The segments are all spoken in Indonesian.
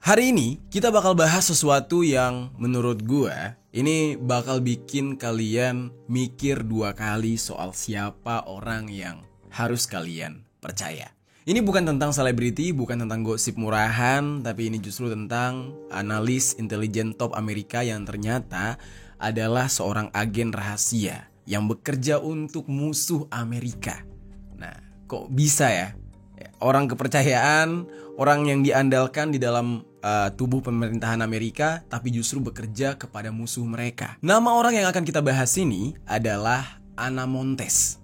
Hari ini kita bakal bahas sesuatu yang menurut gue ini bakal bikin kalian mikir dua kali soal siapa orang yang harus kalian percaya. Ini bukan tentang selebriti, bukan tentang gosip murahan, tapi ini justru tentang analis intelijen top Amerika yang ternyata adalah seorang agen rahasia yang bekerja untuk musuh Amerika. Nah, kok bisa ya? Orang kepercayaan, orang yang diandalkan di dalam tubuh pemerintahan Amerika, tapi justru bekerja kepada musuh mereka. Nama orang yang akan kita bahas ini adalah Ana Montes.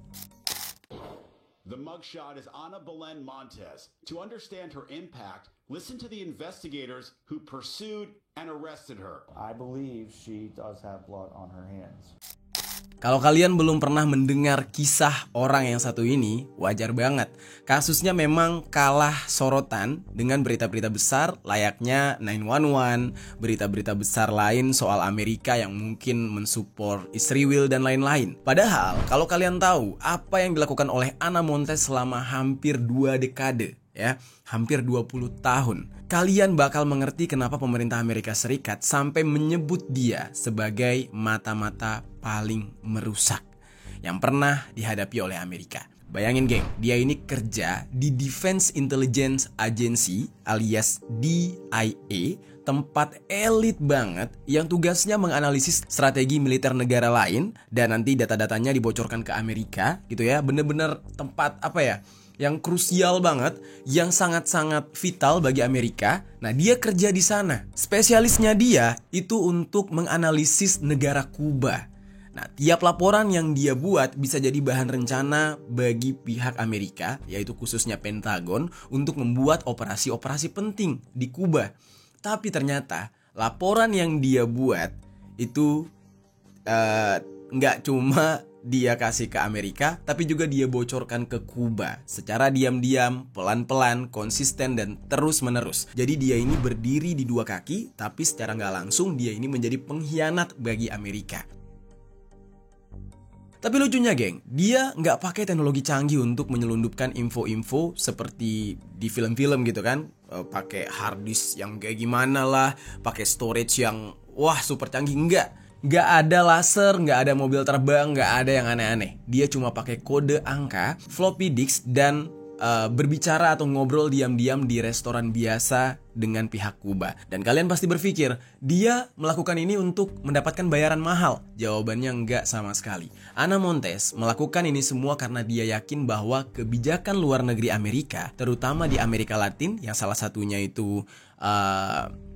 The mugshot is Ana Belén Montes. To understand her impact, listen to the investigators who pursued and arrested her. I believe she does have blood on her hands. Kalau kalian belum pernah mendengar kisah orang yang satu ini, wajar banget. Kasusnya memang kalah sorotan dengan berita-berita besar layaknya 911, berita-berita besar lain soal Amerika yang mungkin mensupport Israel Will dan lain-lain. Padahal kalau kalian tahu apa yang dilakukan oleh Ana Montes selama hampir 2 dekade, ya, hampir 20 tahun, kalian bakal mengerti kenapa pemerintah Amerika Serikat sampai menyebut dia sebagai mata-mata paling merusak yang pernah dihadapi oleh Amerika. Bayangin geng, dia ini kerja di Defense Intelligence Agency alias DIA, tempat elit banget yang tugasnya menganalisis strategi militer negara lain dan nanti data-datanya dibocorkan ke Amerika gitu ya. Bener-bener tempat yang krusial banget, yang sangat-sangat vital bagi Amerika. Nah, dia kerja di sana. Spesialisnya dia itu untuk menganalisis negara Kuba. Nah, tiap laporan yang dia buat bisa jadi bahan rencana bagi pihak Amerika, yaitu khususnya Pentagon, untuk membuat operasi-operasi penting di Kuba. Tapi ternyata laporan yang dia buat itu nggak cuma dia kasih ke Amerika, tapi juga dia bocorkan ke Kuba secara diam-diam, pelan-pelan, konsisten, dan terus-menerus. Jadi dia ini berdiri di dua kaki, tapi secara nggak langsung dia ini menjadi pengkhianat bagi Amerika. Tapi lucunya geng, dia nggak pakai teknologi canggih untuk menyelundupkan info-info seperti di film-film gitu kan. Pakai hard disk yang kayak gimana lah, pakai storage yang super canggih, Nggak ada laser, nggak ada mobil terbang, nggak ada yang aneh-aneh. Dia cuma pakai kode angka, floppy disk, dan berbicara atau ngobrol diam-diam di restoran biasa dengan pihak Kuba. Dan kalian pasti berpikir, dia melakukan ini untuk mendapatkan bayaran mahal? Jawabannya enggak sama sekali. Ana Montes melakukan ini semua karena dia yakin bahwa kebijakan luar negeri Amerika, terutama di Amerika Latin, yang salah satunya itu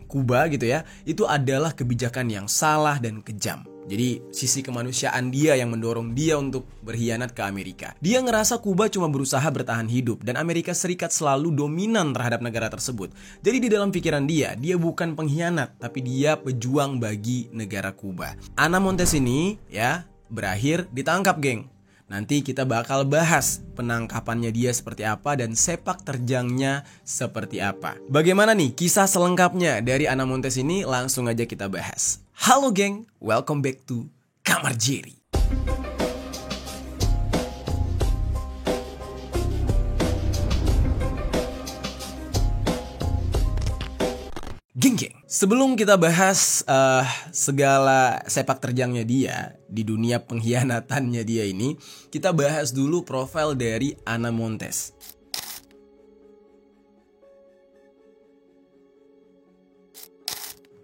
Kuba gitu ya, itu adalah kebijakan yang salah dan kejam. Jadi sisi kemanusiaan dia yang mendorong dia untuk berkhianat ke Amerika. Dia ngerasa Kuba cuma berusaha bertahan hidup dan Amerika Serikat selalu dominan terhadap negara tersebut. Jadi di dalam pikiran dia bukan pengkhianat, tapi dia pejuang bagi negara Kuba. Ana Montes ini ya berakhir ditangkap geng. Nanti kita bakal bahas penangkapannya dia seperti apa dan sepak terjangnya seperti apa. Bagaimana nih kisah selengkapnya dari Ana Montes ini? Langsung aja kita bahas. Halo geng, welcome back to Kamar Jerry. Geng, sebelum kita bahas segala sepak terjangnya dia di dunia pengkhianatannya dia ini, kita bahas dulu profil dari Ana Montes.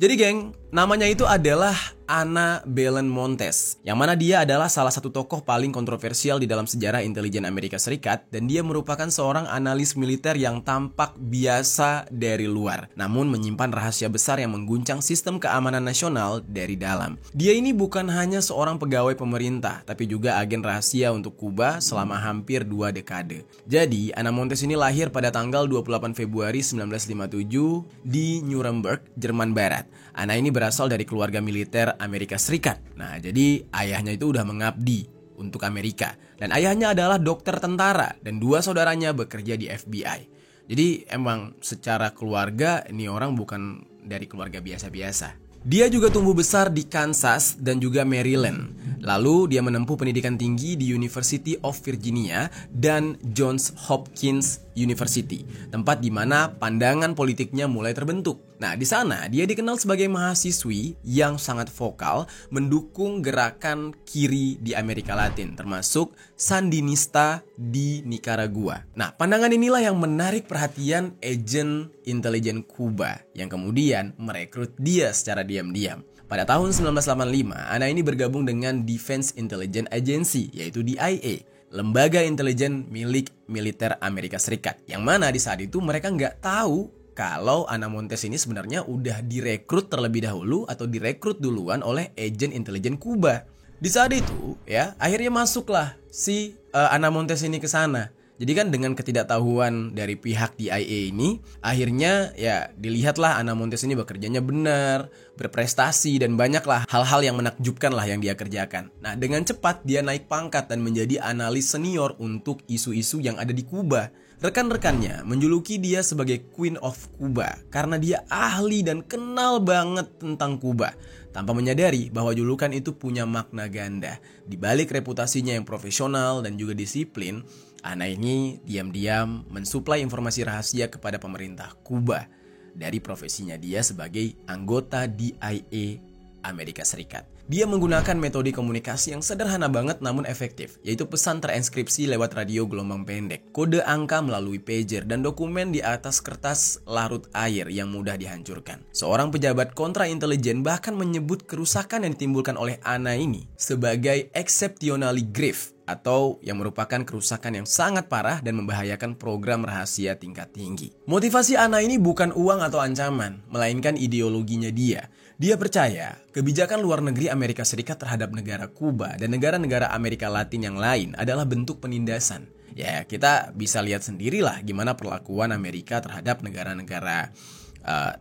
Jadi geng, namanya itu adalah Ana Belén Montes, yang mana dia adalah salah satu tokoh paling kontroversial di dalam sejarah intelijen Amerika Serikat, dan dia merupakan seorang analis militer yang tampak biasa dari luar, namun menyimpan rahasia besar yang mengguncang sistem keamanan nasional dari dalam. Dia ini bukan hanya seorang pegawai pemerintah, tapi juga agen rahasia untuk Kuba selama hampir 2 dekade. Jadi, Ana Montes ini lahir pada tanggal 28 Februari 1957 di Nuremberg, Jerman Barat. Ana ini berasal dari keluarga militer Amerika Serikat. Nah, jadi ayahnya itu udah mengabdi untuk Amerika. Dan ayahnya adalah dokter tentara dan 2 saudaranya bekerja di FBI. Jadi emang secara keluarga ini orang bukan dari keluarga biasa-biasa. Dia juga tumbuh besar di Kansas dan juga Maryland. Lalu dia menempuh pendidikan tinggi di University of Virginia dan Johns Hopkins University, tempat di mana pandangan politiknya mulai terbentuk. Nah, di sana dia dikenal sebagai mahasiswi yang sangat vokal mendukung gerakan kiri di Amerika Latin, termasuk Sandinista di Nicaragua. Nah, pandangan inilah yang menarik perhatian agen intelijen Kuba yang kemudian merekrut dia secara diam-diam. Pada tahun 1985, anak ini bergabung dengan Defense Intelligence Agency, yaitu DIA, lembaga intelijen milik militer Amerika Serikat. Yang mana di saat itu mereka nggak tahu kalau Ana Montes ini sebenarnya udah direkrut terlebih dahulu atau direkrut duluan oleh agen intelijen Kuba. Di saat itu, ya, akhirnya masuklah si Ana Montes ini ke sana. Jadi kan dengan ketidaktahuan dari pihak DIA ini, akhirnya ya dilihatlah Ana Montes ini bekerjanya benar, berprestasi, dan banyaklah hal-hal yang menakjubkan lah yang dia kerjakan. Nah, dengan cepat dia naik pangkat dan menjadi analis senior untuk isu-isu yang ada di Kuba. Rekan-rekannya menjuluki dia sebagai Queen of Cuba karena dia ahli dan kenal banget tentang Kuba, tanpa menyadari bahwa julukan itu punya makna ganda. Di balik reputasinya yang profesional dan juga disiplin, Ana ini diam-diam mensuplai informasi rahasia kepada pemerintah Kuba dari profesinya dia sebagai anggota DIA Amerika Serikat. Dia menggunakan metode komunikasi yang sederhana banget namun efektif, yaitu pesan terenskripsi lewat radio gelombang pendek, kode angka melalui pager, dan dokumen di atas kertas larut air yang mudah dihancurkan. Seorang pejabat kontraintelijen bahkan menyebut kerusakan yang ditimbulkan oleh Ana ini sebagai exceptionally grave, atau yang merupakan kerusakan yang sangat parah dan membahayakan program rahasia tingkat tinggi. Motivasi Ana ini bukan uang atau ancaman, melainkan ideologinya dia. Dia percaya kebijakan luar negeri Amerika Serikat terhadap negara Kuba dan negara-negara Amerika Latin yang lain adalah bentuk penindasan. Ya, kita bisa lihat sendirilah gimana perlakuan Amerika terhadap negara-negara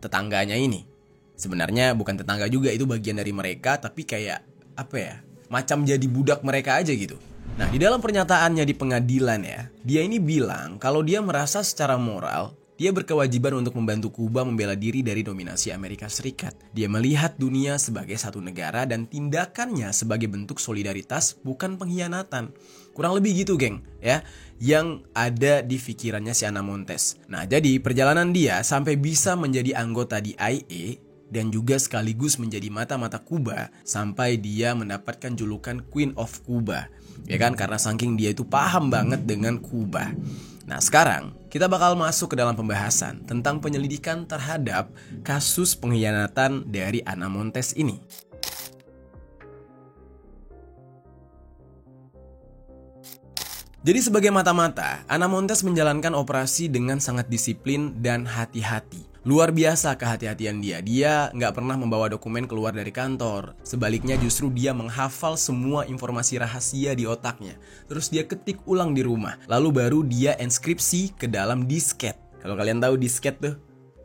tetangganya ini. Sebenarnya bukan tetangga juga, itu bagian dari mereka, tapi kayak apa ya, macam jadi budak mereka aja gitu. Nah, di dalam pernyataannya di pengadilan ya, dia ini bilang kalau dia merasa secara moral dia berkewajiban untuk membantu Kuba membela diri dari dominasi Amerika Serikat. Dia melihat dunia sebagai satu negara dan tindakannya sebagai bentuk solidaritas, bukan pengkhianatan. Kurang lebih gitu, geng, ya, yang ada di pikirannya si Ana Montes. Nah, jadi perjalanan dia sampai bisa menjadi anggota di DIA dan juga sekaligus menjadi mata-mata Kuba sampai dia mendapatkan julukan Queen of Cuba. Ya kan, karena saking dia itu paham banget dengan Kuba. Nah, sekarang kita bakal masuk ke dalam pembahasan tentang penyelidikan terhadap kasus pengkhianatan dari Ana Montes ini. Jadi sebagai mata-mata, Ana Montes menjalankan operasi dengan sangat disiplin dan hati-hati. Luar biasa kehati-hatian dia. Dia nggak pernah membawa dokumen keluar dari kantor. Sebaliknya justru dia menghafal semua informasi rahasia di otaknya. Terus dia ketik ulang di rumah. Lalu baru dia enskripsi ke dalam disket. Kalau kalian tahu disket tuh,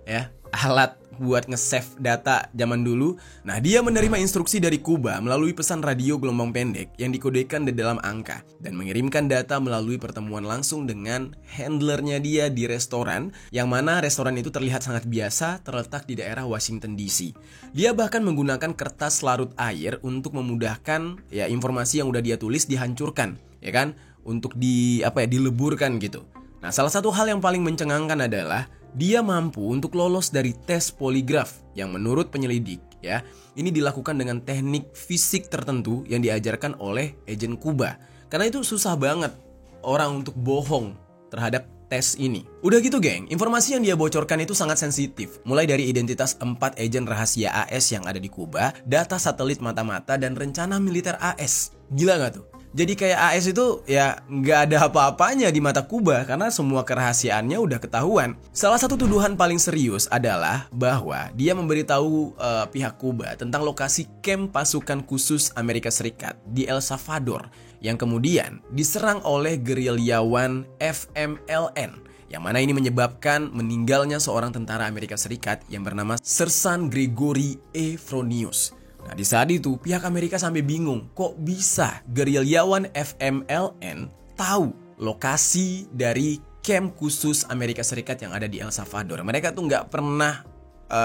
ya, alat buat nge-save data zaman dulu. Nah, dia menerima instruksi dari Kuba melalui pesan radio gelombang pendek yang dikodekan di dalam angka dan mengirimkan data melalui pertemuan langsung dengan handlernya dia di restoran, yang mana restoran itu terlihat sangat biasa terletak di daerah Washington DC. Dia bahkan menggunakan kertas larut air untuk memudahkan ya informasi yang udah dia tulis dihancurkan, ya kan, untuk dileburkan gitu. Nah, salah satu hal yang paling mencengangkan adalah dia mampu untuk lolos dari tes poligraf yang menurut penyelidik ya, ini dilakukan dengan teknik fisik tertentu yang diajarkan oleh agen Kuba. Karena itu susah banget orang untuk bohong terhadap tes ini. Udah gitu, geng, informasi yang dia bocorkan itu sangat sensitif. Mulai dari identitas 4 agen rahasia AS yang ada di Kuba, data satelit mata-mata, dan rencana militer AS. Gila gak tuh? Jadi kayak AS itu ya nggak ada apa-apanya di mata Kuba karena semua kerahasiaannya udah ketahuan. Salah satu tuduhan paling serius adalah bahwa dia memberitahu pihak Kuba tentang lokasi kamp pasukan khusus Amerika Serikat di El Salvador yang kemudian diserang oleh gerilyawan FMLN, yang mana ini menyebabkan meninggalnya seorang tentara Amerika Serikat yang bernama Sersan Gregory E. Fronius. Nah, di saat itu pihak Amerika sampai bingung, kok bisa gerilyawan FMLN tahu lokasi dari camp khusus Amerika Serikat yang ada di El Salvador. Mereka tuh nggak pernah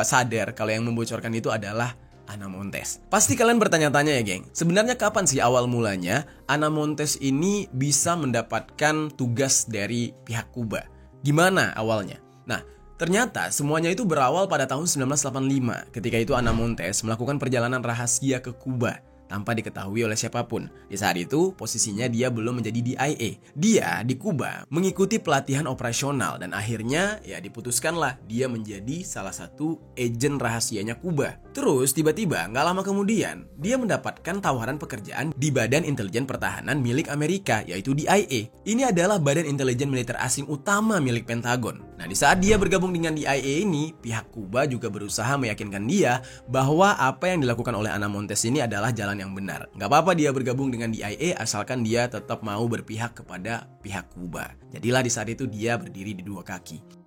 sadar kalau yang membocorkan itu adalah Ana Montes. Pasti kalian bertanya-tanya ya, geng, sebenarnya kapan sih awal mulanya Ana Montes ini bisa mendapatkan tugas dari pihak Kuba? Gimana awalnya? Nah, Ternyata semuanya itu berawal pada tahun 1985. Ketika itu Ana Montes melakukan perjalanan rahasia ke Kuba tanpa diketahui oleh siapapun. Di saat itu, posisinya dia belum menjadi DIA. Dia di Kuba mengikuti pelatihan operasional dan akhirnya ya diputuskanlah dia menjadi salah satu agen rahasianya Kuba. Terus tiba-tiba nggak lama kemudian, dia mendapatkan tawaran pekerjaan di Badan Intelijen Pertahanan milik Amerika, yaitu DIA. Ini adalah badan intelijen militer asing utama milik Pentagon. Nah, di saat dia bergabung dengan DIA ini, pihak Kuba juga berusaha meyakinkan dia bahwa apa yang dilakukan oleh Ana Montes ini adalah jalan yang benar. Nggak apa-apa dia bergabung dengan DIA asalkan dia tetap mau berpihak kepada pihak Kuba. Jadilah di saat itu dia berdiri di dua kaki.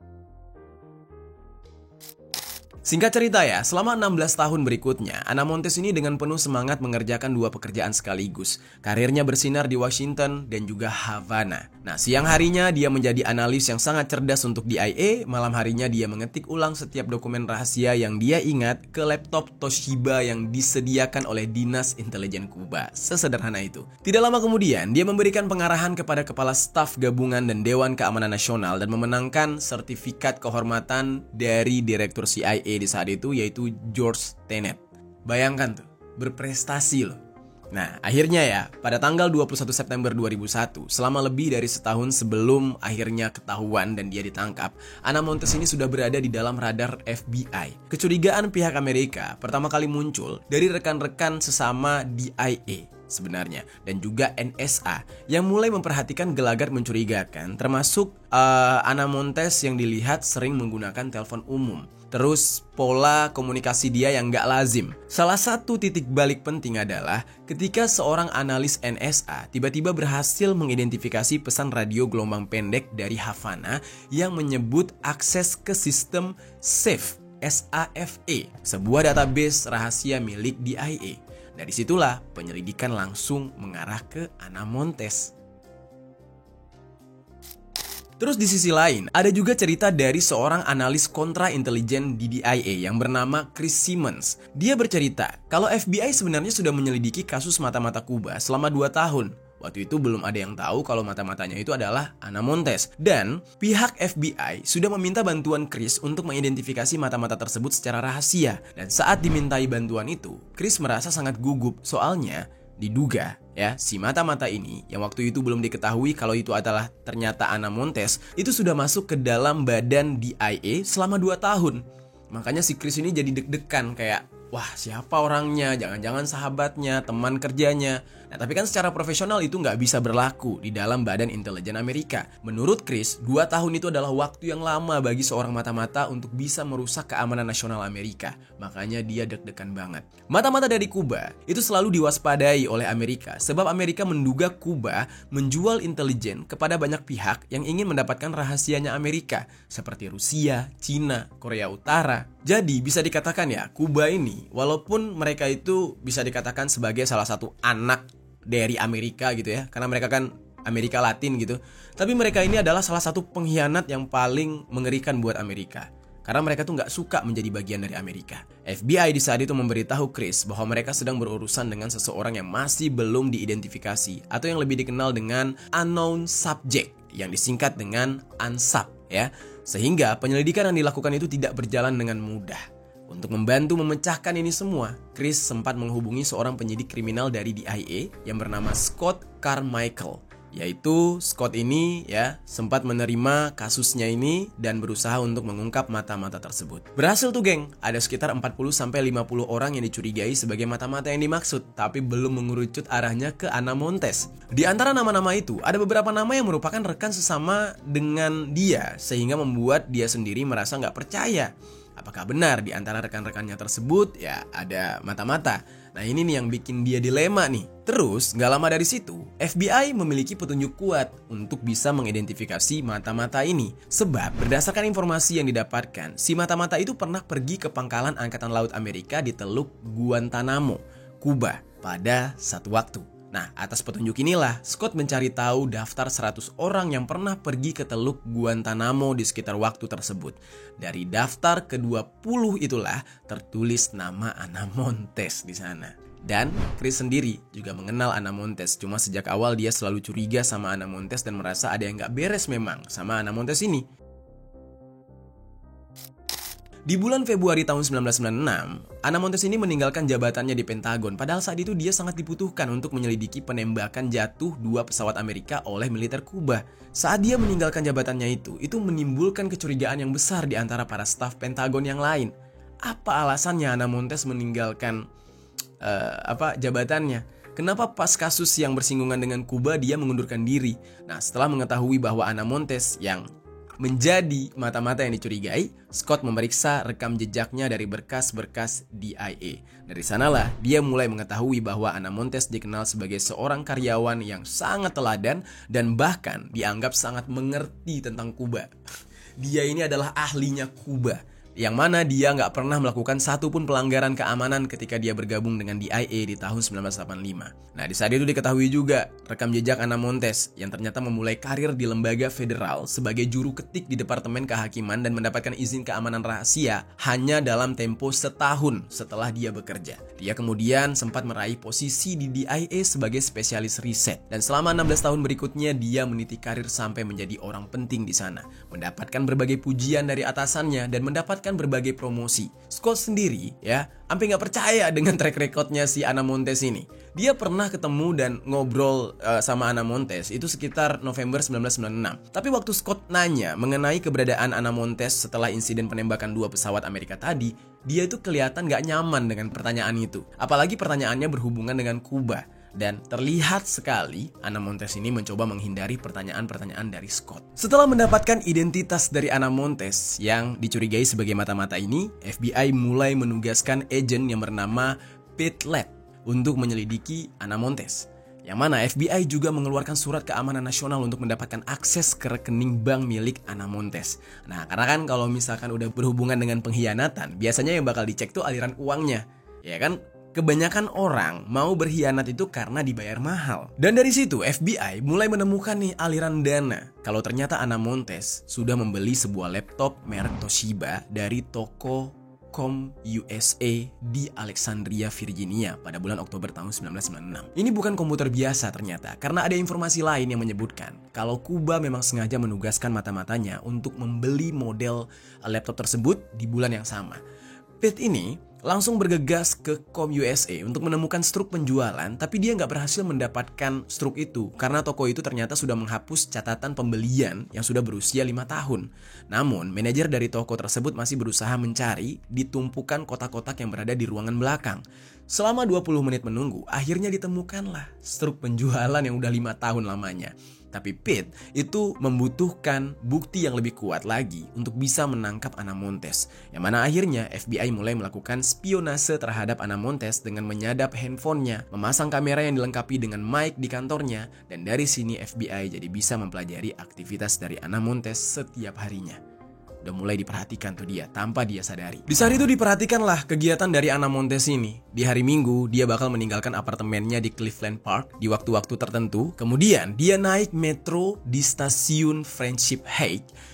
Singkat cerita ya, selama 16 tahun berikutnya, Ana Montes ini dengan penuh semangat mengerjakan dua pekerjaan sekaligus. Karirnya bersinar di Washington dan juga Havana. Nah, siang harinya dia menjadi analis yang sangat cerdas untuk DIA, malam harinya dia mengetik ulang setiap dokumen rahasia yang dia ingat ke laptop Toshiba yang disediakan oleh Dinas Intelijen Kuba. Sesederhana itu. Tidak lama kemudian, dia memberikan pengarahan kepada Kepala Staf Gabungan dan Dewan Keamanan Nasional dan memenangkan sertifikat kehormatan dari Direktur CIA di saat itu, yaitu George Tenet. Bayangkan tuh, berprestasi loh. Nah, akhirnya ya, pada tanggal 21 September 2001, selama lebih dari setahun sebelum akhirnya ketahuan dan dia ditangkap, Ana Montes ini sudah berada di dalam radar FBI. Kecurigaan pihak Amerika pertama kali muncul dari rekan-rekan sesama DIA sebenarnya, dan juga NSA yang mulai memperhatikan gelagat mencurigakan, termasuk Ana Montes yang dilihat sering menggunakan telepon umum. Terus pola komunikasi dia yang gak lazim. Salah satu titik balik penting adalah ketika seorang analis NSA tiba-tiba berhasil mengidentifikasi pesan radio gelombang pendek dari Havana yang menyebut akses ke sistem SAFE, SAFE, sebuah database rahasia milik DIA. Dari situlah penyelidikan langsung mengarah ke Ana Montes. Terus di sisi lain, ada juga cerita dari seorang analis kontra intelijen di DIA yang bernama Chris Simmons. Dia bercerita kalau FBI sebenarnya sudah menyelidiki kasus mata-mata Kuba selama 2 tahun. Waktu itu belum ada yang tahu kalau mata-matanya itu adalah Ana Montes. Dan pihak FBI sudah meminta bantuan Chris untuk mengidentifikasi mata-mata tersebut secara rahasia. Dan saat dimintai bantuan itu, Chris merasa sangat gugup soalnya diduga ya, si mata-mata ini yang waktu itu belum diketahui kalau itu adalah ternyata Ana Montes, itu sudah masuk ke dalam badan DIA selama 2 tahun. Makanya si Chris ini jadi deg-degan kayak, wah siapa orangnya, jangan-jangan sahabatnya, teman kerjanya. Nah tapi kan secara profesional itu nggak bisa berlaku di dalam badan intelijen Amerika. Menurut Chris, 2 tahun itu adalah waktu yang lama bagi seorang mata-mata untuk bisa merusak keamanan nasional Amerika. Makanya dia deg-degan banget. Mata-mata dari Kuba itu selalu diwaspadai oleh Amerika sebab Amerika menduga Kuba menjual intelijen kepada banyak pihak yang ingin mendapatkan rahasianya Amerika seperti Rusia, Cina, Korea Utara. Jadi bisa dikatakan ya, Kuba ini walaupun mereka itu bisa dikatakan sebagai salah satu anak dari Amerika gitu ya, karena mereka kan Amerika Latin gitu, tapi mereka ini adalah salah satu pengkhianat yang paling mengerikan buat Amerika. Karena mereka tuh gak suka menjadi bagian dari Amerika. FBI di saat itu memberitahu Chris bahwa mereka sedang berurusan dengan seseorang yang masih belum diidentifikasi, atau yang lebih dikenal dengan unknown subject, yang disingkat dengan UNSUB ya. Sehingga penyelidikan yang dilakukan itu tidak berjalan dengan mudah. Untuk membantu memecahkan ini semua, Chris sempat menghubungi seorang penyidik kriminal dari DIA yang bernama Scott Carmichael. Yaitu Scott ini ya sempat menerima kasusnya ini dan berusaha untuk mengungkap mata-mata tersebut. Berhasil tuh geng, ada sekitar 40-50 orang yang dicurigai sebagai mata-mata yang dimaksud, tapi belum mengerucut arahnya ke Ana Montes. Di antara nama-nama itu, ada beberapa nama yang merupakan rekan sesama dengan dia, sehingga membuat dia sendiri merasa nggak percaya. Apakah benar di antara rekan-rekannya tersebut ya ada mata-mata? Nah ini nih yang bikin dia dilema nih. Terus gak lama dari situ FBI memiliki petunjuk kuat untuk bisa mengidentifikasi mata-mata ini. Sebab berdasarkan informasi yang didapatkan, si mata-mata itu pernah pergi ke pangkalan Angkatan Laut Amerika di Teluk Guantanamo, Kuba pada satu waktu. Nah, atas petunjuk inilah, Scott mencari tahu daftar 100 orang yang pernah pergi ke Teluk Guantanamo di sekitar waktu tersebut. Dari daftar ke-20 itulah tertulis nama Ana Montes di sana. Dan Chris sendiri juga mengenal Ana Montes, cuma sejak awal dia selalu curiga sama Ana Montes dan merasa ada yang gak beres memang sama Ana Montes ini. Di bulan Februari tahun 1996, Ana Montes ini meninggalkan jabatannya di Pentagon. Padahal saat itu dia sangat dibutuhkan untuk menyelidiki penembakan jatuh 2 pesawat Amerika oleh militer Kuba. Saat dia meninggalkan jabatannya itu menimbulkan kecurigaan yang besar di antara para staf Pentagon yang lain. Apa alasannya Ana Montes meninggalkan jabatannya? Kenapa pas kasus yang bersinggungan dengan Kuba dia mengundurkan diri? Nah, setelah mengetahui bahwa Ana Montes yang menjadi mata-mata yang dicurigai, Scott memeriksa rekam jejaknya dari berkas-berkas DIA. Dari sanalah dia mulai mengetahui bahwa Ana Montes dikenal sebagai seorang karyawan yang sangat teladan dan bahkan dianggap sangat mengerti tentang Kuba. Dia ini adalah ahlinya Kuba, yang mana dia nggak pernah melakukan satupun pelanggaran keamanan ketika dia bergabung dengan DIA di tahun 1985. Nah, di saat itu diketahui juga rekam jejak Ana Montes yang ternyata memulai karir di lembaga federal sebagai juru ketik di Departemen Kehakiman dan mendapatkan izin keamanan rahasia hanya dalam tempo setahun setelah dia bekerja. Dia kemudian sempat meraih posisi di DIA sebagai spesialis riset, dan selama 16 tahun berikutnya dia meniti karir sampai menjadi orang penting di sana, mendapatkan berbagai pujian dari atasannya dan mendapatkan berbagai promosi. Scott sendiri hampir nggak percaya dengan track recordnya si Ana Montes ini. Dia pernah ketemu dan ngobrol sama Ana Montes itu sekitar November 1996. Tapi waktu Scott nanya mengenai keberadaan Ana Montes setelah insiden penembakan 2 pesawat Amerika tadi, dia itu kelihatan nggak nyaman dengan pertanyaan itu. Apalagi pertanyaannya berhubungan dengan Kuba. Dan terlihat sekali Ana Montes ini mencoba menghindari pertanyaan-pertanyaan dari Scott. Setelah mendapatkan identitas dari Ana Montes yang dicurigai sebagai mata-mata ini, FBI mulai menugaskan agen yang bernama Pete Lett untuk menyelidiki Ana Montes. Yang mana FBI juga mengeluarkan surat keamanan nasional untuk mendapatkan akses ke rekening bank milik Ana Montes. Nah, karena kan kalau misalkan udah berhubungan dengan pengkhianatan, biasanya yang bakal dicek tuh aliran uangnya, ya kan? Kebanyakan orang mau berkhianat itu karena dibayar mahal. Dan dari situ FBI mulai menemukan nih aliran dana. Kalau ternyata Ana Montes sudah membeli sebuah laptop merek Toshiba dari toko CompUSA di Alexandria, Virginia pada bulan Oktober tahun 1996. Ini bukan komputer biasa ternyata, karena ada informasi lain yang menyebutkan kalau Kuba memang sengaja menugaskan mata-matanya untuk membeli model laptop tersebut di bulan yang sama. Pete ini langsung bergegas ke CompUSA untuk menemukan struk penjualan, tapi dia nggak berhasil mendapatkan struk itu karena toko itu ternyata sudah menghapus catatan pembelian yang sudah berusia 5 tahun. Namun, manajer dari toko tersebut masih berusaha mencari di tumpukan kotak-kotak yang berada di ruangan belakang. Selama 20 menit menunggu, akhirnya ditemukanlah struk penjualan yang udah 5 tahun lamanya. Tapi Pete itu membutuhkan bukti yang lebih kuat lagi untuk bisa menangkap Ana Montes. Yang mana akhirnya FBI mulai melakukan spionase terhadap Ana Montes dengan menyadap handphonenya, memasang kamera yang dilengkapi dengan mic di kantornya, dan dari sini FBI jadi bisa mempelajari aktivitas dari Ana Montes setiap harinya. Udah mulai diperhatikan tuh dia tanpa dia sadari. Di saat itu diperhatikanlah kegiatan dari Ana Montes ini. Di hari Minggu dia bakal meninggalkan apartemennya di Cleveland Park di waktu-waktu tertentu. Kemudian dia naik metro di stasiun Friendship Heights.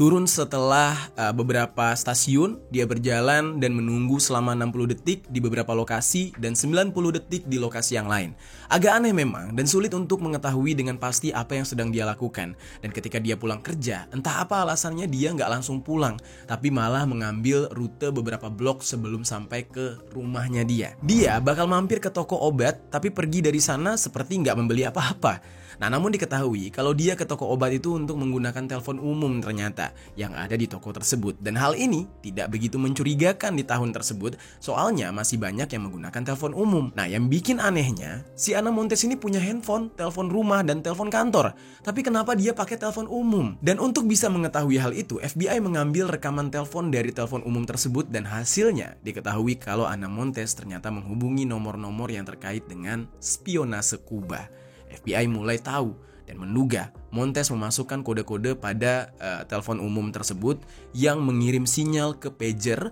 Turun setelah beberapa stasiun, dia berjalan dan menunggu selama 60 detik di beberapa lokasi dan 90 detik di lokasi yang lain. Agak aneh memang dan sulit untuk mengetahui dengan pasti apa yang sedang dia lakukan. Dan ketika dia pulang kerja, entah apa alasannya dia nggak langsung pulang, tapi malah mengambil rute beberapa blok sebelum sampai ke rumahnya dia. Dia bakal mampir ke toko obat, tapi pergi dari sana seperti nggak membeli apa-apa. Nah, namun diketahui kalau dia ke toko obat itu untuk menggunakan telepon umum ternyata yang ada di toko tersebut. Dan hal ini tidak begitu mencurigakan di tahun tersebut, soalnya masih banyak yang menggunakan telepon umum. Nah, yang bikin anehnya, si Ana Montes ini punya handphone, telepon rumah, dan telepon kantor. Tapi kenapa dia pakai telepon umum? Dan untuk bisa mengetahui hal itu, FBI mengambil rekaman telepon dari telepon umum tersebut dan hasilnya diketahui kalau Ana Montes ternyata menghubungi nomor-nomor yang terkait dengan spionase Kuba. FBI mulai tahu dan menduga Montes memasukkan kode-kode pada telepon umum tersebut yang mengirim sinyal ke pager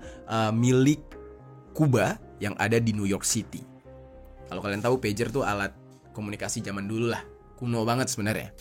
milik Kuba yang ada di New York City. Kalau kalian tahu, pager tuh alat komunikasi zaman dulu lah, kuno banget sebenarnya.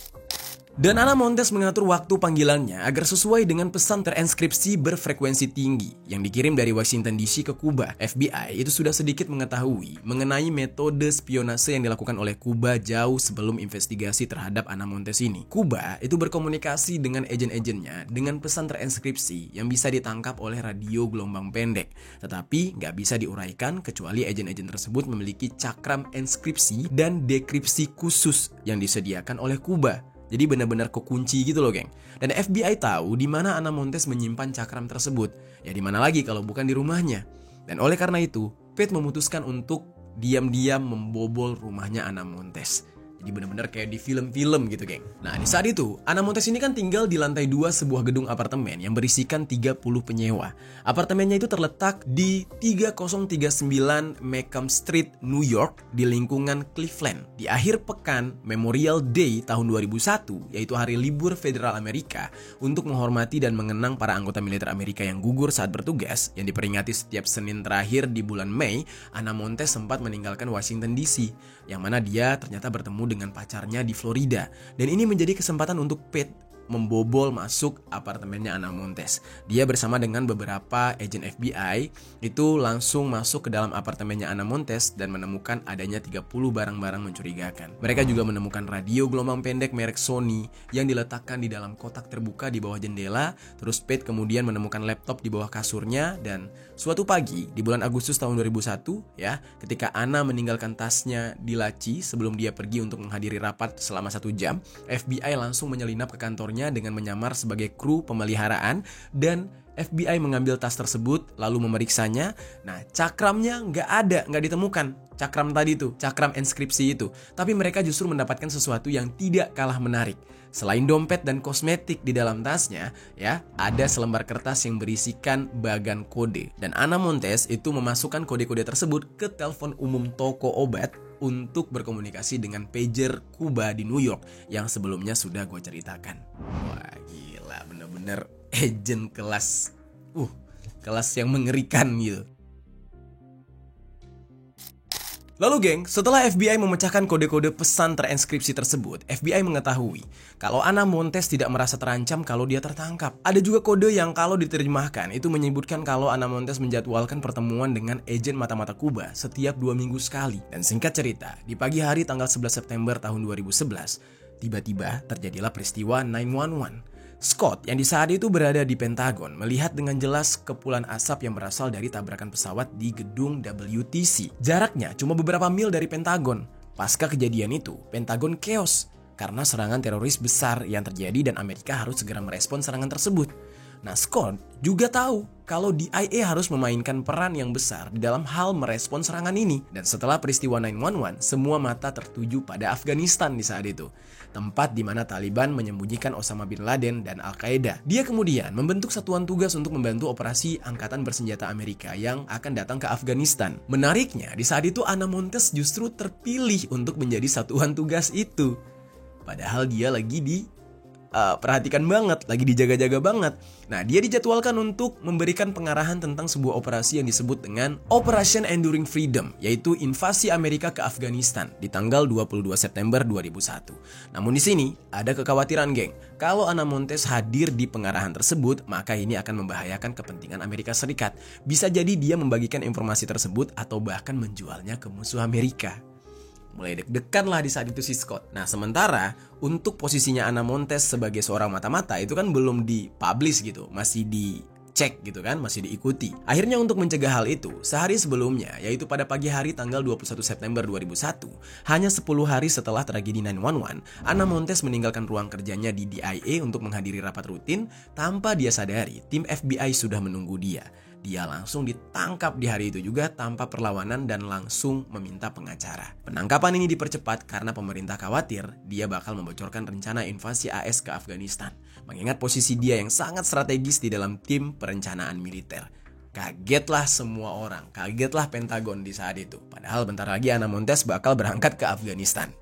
Dan Ana Montes mengatur waktu panggilannya agar sesuai dengan pesan terenskripsi berfrekuensi tinggi yang dikirim dari Washington DC ke Kuba. FBI itu sudah sedikit mengetahui mengenai metode spionase yang dilakukan oleh Kuba jauh sebelum investigasi terhadap Ana Montes ini. Kuba itu berkomunikasi dengan agen-agennya dengan pesan terenskripsi yang bisa ditangkap oleh radio gelombang pendek, tetapi nggak bisa diuraikan kecuali agen-agen tersebut memiliki cakram enskripsi dan dekripsi khusus yang disediakan oleh Kuba. Jadi benar-benar kekunci gitu loh, geng. Dan FBI tahu di mana Ana Montes menyimpan cakram tersebut. Ya di mana lagi kalau bukan di rumahnya. Dan oleh karena itu, Pate memutuskan untuk diam-diam membobol rumahnya Ana Montes. Jadi benar-benar kayak di film-film gitu, geng. Nah, di saat itu, Ana Montes ini kan tinggal di lantai 2 sebuah gedung apartemen yang berisikan 30 penyewa. Apartemennya itu terletak di 3039 Macomb Street, New York, di lingkungan Cleveland. Di akhir pekan Memorial Day tahun 2001, yaitu hari libur federal Amerika, untuk menghormati dan mengenang para anggota militer Amerika yang gugur saat bertugas, yang diperingati setiap Senin terakhir di bulan Mei, Ana Montes sempat meninggalkan Washington DC, yang mana dia ternyata bertemu dengan pacarnya di Florida. Dan ini menjadi kesempatan untuk Pate membobol masuk apartemennya Ana Montes. Dia bersama dengan beberapa agen FBI itu langsung masuk ke dalam apartemennya Ana Montes dan menemukan adanya 30 barang-barang mencurigakan. Mereka juga menemukan radio gelombang pendek merek Sony yang diletakkan di dalam kotak terbuka di bawah jendela. Terus Pate kemudian menemukan laptop di bawah kasurnya. Dan suatu pagi di bulan Agustus tahun 2001 ya, ketika Ana meninggalkan tasnya di laci sebelum dia pergi untuk menghadiri rapat selama 1 jam, FBI langsung menyelinap ke kantornya dengan menyamar sebagai kru pemeliharaan, dan FBI mengambil tas tersebut lalu memeriksanya. Nah, cakramnya nggak ditemukan. Cakram tadi tuh, cakram enskripsi itu. Tapi mereka justru mendapatkan sesuatu yang tidak kalah menarik. Selain dompet dan kosmetik di dalam tasnya, ya, ada selembar kertas yang berisikan bagan kode. Dan Ana Montes itu memasukkan kode-kode tersebut ke telepon umum toko obat untuk berkomunikasi dengan pager Kuba di New York yang sebelumnya sudah gue ceritakan. Wah, gila, bener-bener agent kelas yang mengerikan gitu. Lalu geng, setelah FBI memecahkan kode-kode pesan terenskripsi tersebut, FBI mengetahui kalau Ana Montes tidak merasa terancam kalau dia tertangkap. Ada juga kode yang kalau diterjemahkan itu menyebutkan kalau Ana Montes menjadwalkan pertemuan dengan agen mata-mata Kuba setiap 2 minggu sekali. Dan singkat cerita, di pagi hari tanggal 11 September tahun 2011, tiba-tiba terjadilah peristiwa 911. Scott yang di saat itu berada di Pentagon melihat dengan jelas kepulan asap yang berasal dari tabrakan pesawat di gedung WTC. Jaraknya cuma beberapa mil dari Pentagon. Pasca kejadian itu, Pentagon chaos karena serangan teroris besar yang terjadi dan Amerika harus segera merespon serangan tersebut. Nah, Scott juga tahu kalau DIA harus memainkan peran yang besar di dalam hal merespon serangan ini. Dan setelah peristiwa 911, semua mata tertuju pada Afghanistan di saat itu. Tempat di mana Taliban menyembunyikan Osama bin Laden dan Al-Qaeda. Dia kemudian membentuk satuan tugas untuk membantu operasi angkatan bersenjata Amerika yang akan datang ke Afghanistan. Menariknya, di saat itu Ana Montes justru terpilih untuk menjadi satuan tugas itu. Padahal dia lagi perhatikan banget, lagi dijaga-jaga banget. Nah, dia dijadwalkan untuk memberikan pengarahan tentang sebuah operasi yang disebut dengan Operation Enduring Freedom, yaitu invasi Amerika ke Afghanistan di tanggal 22 September 2001. Namun di sini ada kekhawatiran, geng. Kalau Ana Montes hadir di pengarahan tersebut, maka ini akan membahayakan kepentingan Amerika Serikat. Bisa jadi dia membagikan informasi tersebut atau bahkan menjualnya ke musuh Amerika. Mulai deg-degan lah di saat itu si Scott. Nah, sementara untuk posisinya Ana Montes sebagai seorang mata-mata itu kan belum dipublish gitu, masih dicek gitu kan, masih diikuti. Akhirnya untuk mencegah hal itu, sehari sebelumnya, yaitu pada pagi hari tanggal 21 September 2001, hanya 10 hari setelah tragedi 911, Ana Montes meninggalkan ruang kerjanya di DIA untuk menghadiri rapat rutin. Tanpa dia sadari, tim FBI sudah menunggu dia. Dia langsung ditangkap di hari itu juga tanpa perlawanan dan langsung meminta pengacara. Penangkapan ini dipercepat karena pemerintah khawatir dia bakal membocorkan rencana invasi AS ke Afghanistan, mengingat posisi dia yang sangat strategis di dalam tim perencanaan militer. Kagetlah semua orang, kagetlah Pentagon di saat itu. Padahal bentar lagi Ana Montes bakal berangkat ke Afghanistan.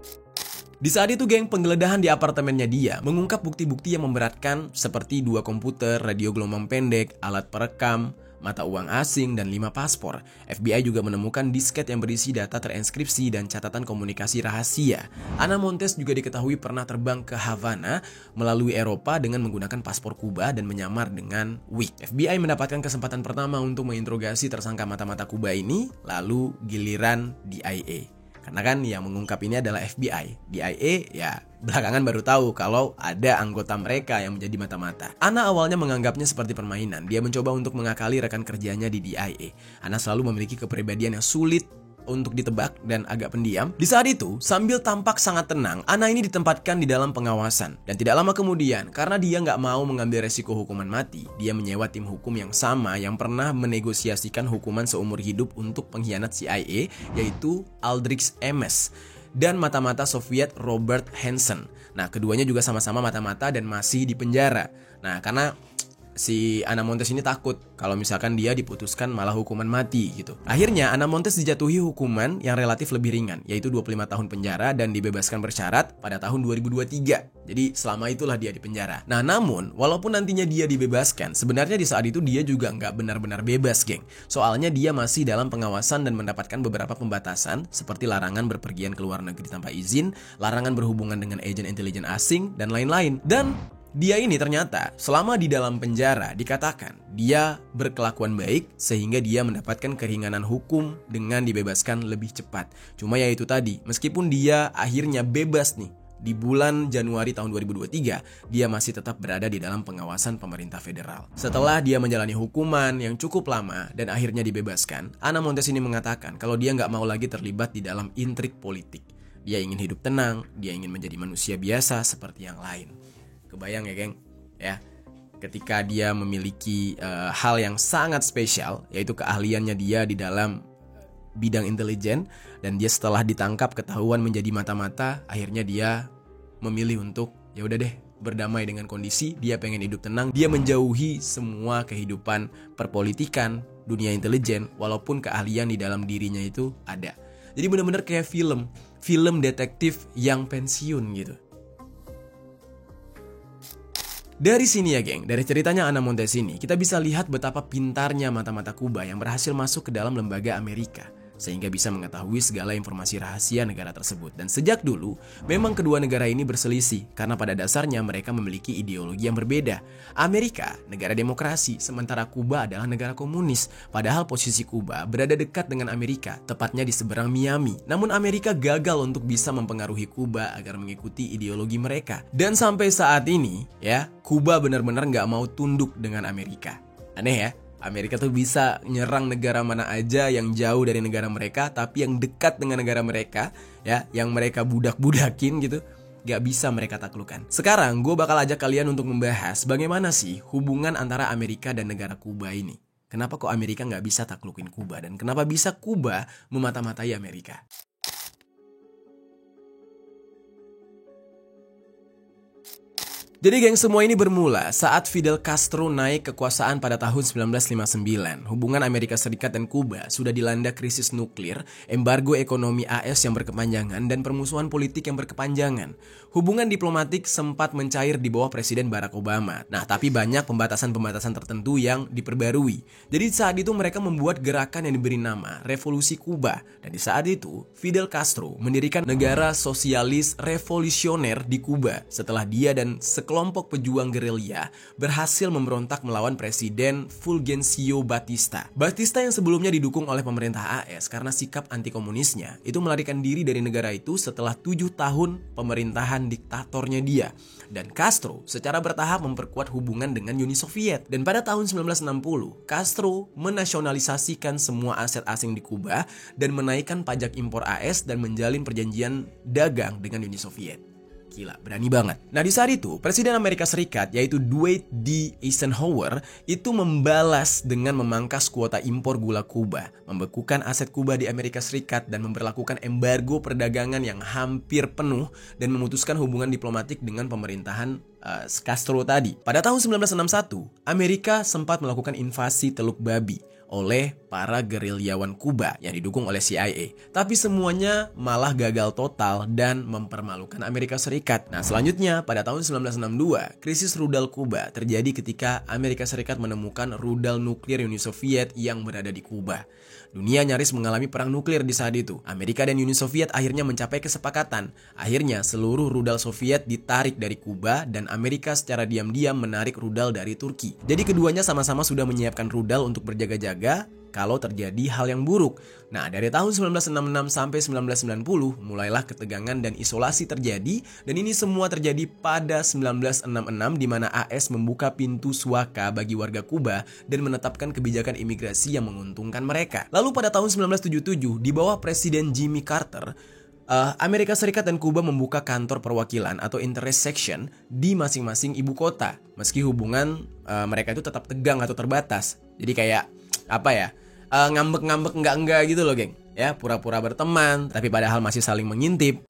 Di saat itu geng, penggeledahan di apartemennya dia mengungkap bukti-bukti yang memberatkan seperti 2 komputer, radio gelombang pendek, alat perekam, mata uang asing, dan 5 paspor. FBI juga menemukan disket yang berisi data terinskripsi dan catatan komunikasi rahasia. Ana Montes juga diketahui pernah terbang ke Havana melalui Eropa dengan menggunakan paspor Kuba dan menyamar dengan wig. FBI mendapatkan kesempatan pertama untuk menginterogasi tersangka mata-mata Kuba ini, lalu giliran DIA. Karena kan yang mengungkap ini adalah FBI. DIA ya belakangan baru tahu kalau ada anggota mereka yang menjadi mata-mata. Ana awalnya menganggapnya seperti permainan. Dia mencoba untuk mengakali rekan kerjanya di DIA. Ana selalu memiliki kepribadian yang sulit untuk ditebak dan agak pendiam. Di saat itu, sambil tampak sangat tenang, Ana ini ditempatkan di dalam pengawasan. Dan tidak lama kemudian, karena dia nggak mau mengambil resiko hukuman mati, dia menyewa tim hukum yang sama yang pernah menegosiasikan hukuman seumur hidup untuk pengkhianat CIA, yaitu Aldrich Ames dan mata-mata Soviet Robert Hansen. Nah, keduanya juga sama-sama mata-mata dan masih di penjara. Nah, karena si Ana Montes ini takut kalau misalkan dia diputuskan malah hukuman mati gitu. Akhirnya Ana Montes dijatuhi hukuman yang relatif lebih ringan, yaitu 25 tahun penjara dan dibebaskan bersyarat pada tahun 2023. Jadi selama itulah dia di penjara. Nah, namun walaupun nantinya dia dibebaskan, sebenarnya di saat itu dia juga nggak benar-benar bebas, geng. Soalnya dia masih dalam pengawasan dan mendapatkan beberapa pembatasan seperti larangan berpergian ke luar negeri tanpa izin, larangan berhubungan dengan agen intelijen asing, dan lain-lain. Dan dia ini ternyata selama di dalam penjara dikatakan dia berkelakuan baik sehingga dia mendapatkan keringanan hukum dengan dibebaskan lebih cepat. Cuma ya itu tadi, meskipun dia akhirnya bebas nih di bulan Januari tahun 2023, dia masih tetap berada di dalam pengawasan pemerintah federal. Setelah dia menjalani hukuman yang cukup lama dan akhirnya dibebaskan, Ana Montes ini mengatakan kalau dia nggak mau lagi terlibat di dalam intrik politik. Dia ingin hidup tenang, dia ingin menjadi manusia biasa seperti yang lain. Kebayang ya geng, ya, ketika dia memiliki hal yang sangat spesial, yaitu keahliannya dia di dalam bidang intelijen, dan dia setelah ditangkap ketahuan menjadi mata-mata, akhirnya dia memilih untuk ya udah deh berdamai dengan kondisi, dia pengen hidup tenang, dia menjauhi semua kehidupan perpolitikan, dunia intelijen, walaupun keahlian di dalam dirinya itu ada. Jadi benar-benar kayak film detektif yang pensiun gitu. Dari sini ya geng, dari ceritanya Ana Montes ini, kita bisa lihat betapa pintarnya mata-mata Kuba yang berhasil masuk ke dalam lembaga Amerika, sehingga bisa mengetahui segala informasi rahasia negara tersebut. Dan sejak dulu, memang kedua negara ini berselisih, karena pada dasarnya mereka memiliki ideologi yang berbeda. Amerika, negara demokrasi, sementara Kuba adalah negara komunis. Padahal posisi Kuba berada dekat dengan Amerika, tepatnya di seberang Miami. Namun Amerika gagal untuk bisa mempengaruhi Kuba agar mengikuti ideologi mereka. Dan sampai saat ini, ya, Kuba benar-benar nggak mau tunduk dengan Amerika. Aneh ya? Amerika tuh bisa nyerang negara mana aja yang jauh dari negara mereka, tapi yang dekat dengan negara mereka, ya, yang mereka budak-budakin gitu, gak bisa mereka taklukkan. Sekarang gue bakal ajak kalian untuk membahas bagaimana sih hubungan antara Amerika dan negara Kuba ini. Kenapa kok Amerika gak bisa taklukin Kuba, dan kenapa bisa Kuba memata-matai Amerika? Jadi geng, semua ini bermula saat Fidel Castro naik kekuasaan pada tahun 1959. Hubungan Amerika Serikat dan Kuba sudah dilanda krisis nuklir, embargo ekonomi AS yang berkepanjangan, dan permusuhan politik yang berkepanjangan. Hubungan diplomatik sempat mencair di bawah Presiden Barack Obama. Nah, tapi banyak pembatasan-pembatasan tertentu yang diperbarui. Jadi saat itu mereka membuat gerakan yang diberi nama Revolusi Kuba. Dan di saat itu, Fidel Castro mendirikan negara sosialis revolusioner di Kuba setelah dia dan kelompok pejuang gerilya berhasil memberontak melawan Presiden Fulgencio Batista. Batista yang sebelumnya didukung oleh pemerintah AS karena sikap anti-komunisnya, itu melarikan diri dari negara itu setelah 7 tahun pemerintahan diktatornya dia. Dan Castro secara bertahap memperkuat hubungan dengan Uni Soviet. Dan pada tahun 1960, Castro menasionalisasikan semua aset asing di Kuba dan menaikkan pajak impor AS dan menjalin perjanjian dagang dengan Uni Soviet. Gila, berani banget. Nah, di saat itu, Presiden Amerika Serikat, yaitu Dwight D. Eisenhower, itu membalas dengan memangkas kuota impor gula Kuba, membekukan aset Kuba di Amerika Serikat, dan memberlakukan embargo perdagangan yang hampir penuh, dan memutuskan hubungan diplomatik dengan pemerintahan Castro tadi. Pada tahun 1961, Amerika sempat melakukan invasi Teluk Babi. oleh para gerilyawan Kuba yang didukung oleh CIA. Tapi semuanya malah gagal total dan mempermalukan Amerika Serikat. Nah, selanjutnya pada tahun 1962, krisis rudal Kuba terjadi ketika Amerika Serikat menemukan rudal nuklir Uni Soviet yang berada di Kuba. Dunia nyaris mengalami perang nuklir di saat itu. Amerika dan Uni Soviet akhirnya mencapai kesepakatan. Akhirnya seluruh rudal Soviet ditarik dari Kuba dan Amerika secara diam-diam menarik rudal dari Turki. Jadi keduanya sama-sama sudah menyiapkan rudal untuk berjaga-jaga kalau terjadi hal yang buruk. Nah, dari tahun 1966 sampai 1990 mulailah ketegangan dan isolasi terjadi, dan ini semua terjadi pada 1966 di mana AS membuka pintu suaka bagi warga Kuba dan menetapkan kebijakan imigrasi yang menguntungkan mereka. Lalu pada tahun 1977 di bawah Presiden Jimmy Carter, Amerika Serikat dan Kuba membuka kantor perwakilan atau interest section di masing-masing ibu kota. Meski hubungan mereka itu tetap tegang atau terbatas. Jadi kayak ngambek-ngambek enggak gitu loh, geng. Ya, pura-pura berteman tapi padahal masih saling mengintip.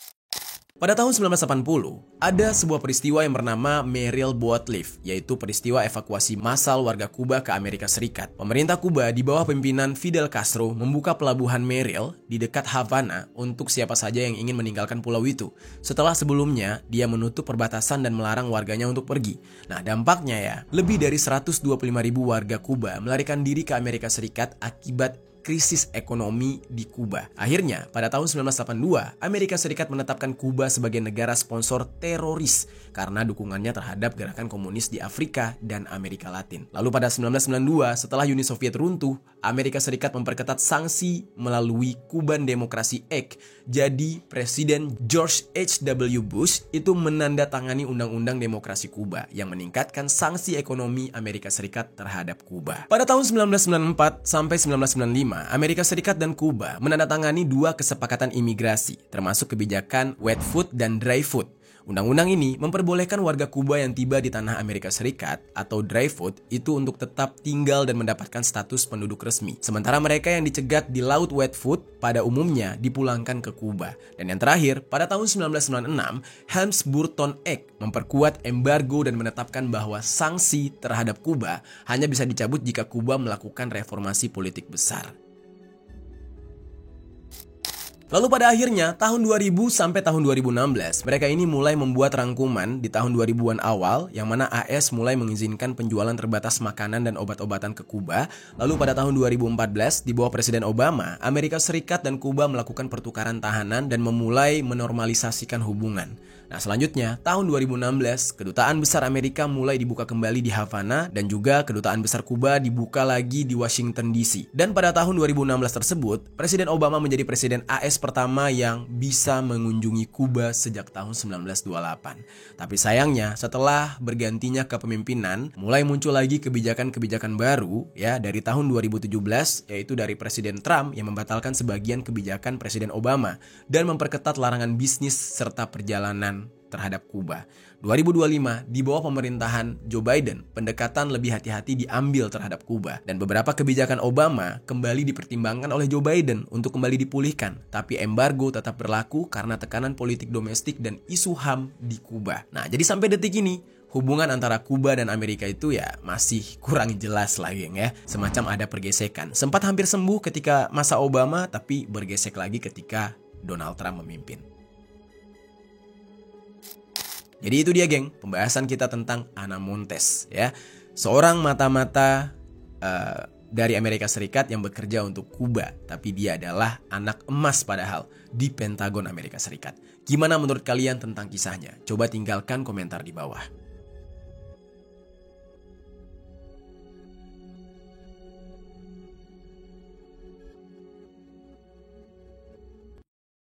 Pada tahun 1980, ada sebuah peristiwa yang bernama Merrill Boat Lift, yaitu peristiwa evakuasi massal warga Kuba ke Amerika Serikat. Pemerintah Kuba di bawah pimpinan Fidel Castro membuka pelabuhan Merrill di dekat Havana untuk siapa saja yang ingin meninggalkan pulau itu. Setelah sebelumnya, dia menutup perbatasan dan melarang warganya untuk pergi. Nah, dampaknya ya, lebih dari 125.000 warga Kuba melarikan diri ke Amerika Serikat akibat krisis ekonomi di Kuba. Akhirnya, pada tahun 1982, Amerika Serikat menetapkan Kuba sebagai negara sponsor teroris karena dukungannya terhadap gerakan komunis di Afrika dan Amerika Latin. Lalu pada 1992, setelah Uni Soviet runtuh, Amerika Serikat memperketat sanksi melalui Cuban Democracy Act. Jadi, Presiden George H.W. Bush itu menandatangani Undang-Undang Demokrasi Kuba yang meningkatkan sanksi ekonomi Amerika Serikat terhadap Kuba. Pada tahun 1994 sampai 1995, Amerika Serikat dan Kuba menandatangani 2 kesepakatan imigrasi, termasuk kebijakan wet foot dan dry foot. Undang-undang ini memperbolehkan warga Kuba yang tiba di tanah Amerika Serikat atau dry foot itu untuk tetap tinggal dan mendapatkan status penduduk resmi. Sementara mereka yang dicegat di laut wet foot pada umumnya dipulangkan ke Kuba. Dan yang terakhir, pada tahun 1996, Helms-Burton Act memperkuat embargo dan menetapkan bahwa sanksi terhadap Kuba hanya bisa dicabut jika Kuba melakukan reformasi politik besar. Lalu pada akhirnya, tahun 2000 sampai tahun 2016, mereka ini mulai membuat rangkuman di tahun 2000-an awal, yang mana AS mulai mengizinkan penjualan terbatas makanan dan obat-obatan ke Kuba. Lalu pada tahun 2014, di bawah Presiden Obama, Amerika Serikat dan Kuba melakukan pertukaran tahanan dan memulai menormalisasikan hubungan. Nah, selanjutnya, tahun 2016, Kedutaan Besar Amerika mulai dibuka kembali di Havana dan juga Kedutaan Besar Kuba dibuka lagi di Washington DC. Dan pada tahun 2016 tersebut, Presiden Obama menjadi Presiden AS pertama yang bisa mengunjungi Kuba sejak tahun 1928. Tapi sayangnya, setelah bergantinya kepemimpinan, mulai muncul lagi kebijakan-kebijakan baru ya dari tahun 2017, yaitu dari Presiden Trump yang membatalkan sebagian kebijakan Presiden Obama dan memperketat larangan bisnis serta perjalanan terhadap Kuba. 2025, di bawah pemerintahan Joe Biden, pendekatan lebih hati-hati diambil terhadap Kuba. Dan beberapa kebijakan Obama kembali dipertimbangkan oleh Joe Biden untuk kembali dipulihkan. Tapi embargo tetap berlaku karena tekanan politik domestik dan isu HAM di Kuba. Nah, jadi sampai detik ini, hubungan antara Kuba dan Amerika itu ya masih kurang jelas lah, geng ya. Semacam ada pergesekan. Sempat hampir sembuh ketika masa Obama, tapi bergesek lagi ketika Donald Trump memimpin. Jadi itu dia, geng, pembahasan kita tentang Ana Montes ya. Seorang mata-mata dari Amerika Serikat yang bekerja untuk Kuba, tapi dia adalah anak emas padahal di Pentagon Amerika Serikat. Gimana menurut kalian tentang kisahnya? Coba tinggalkan komentar di bawah.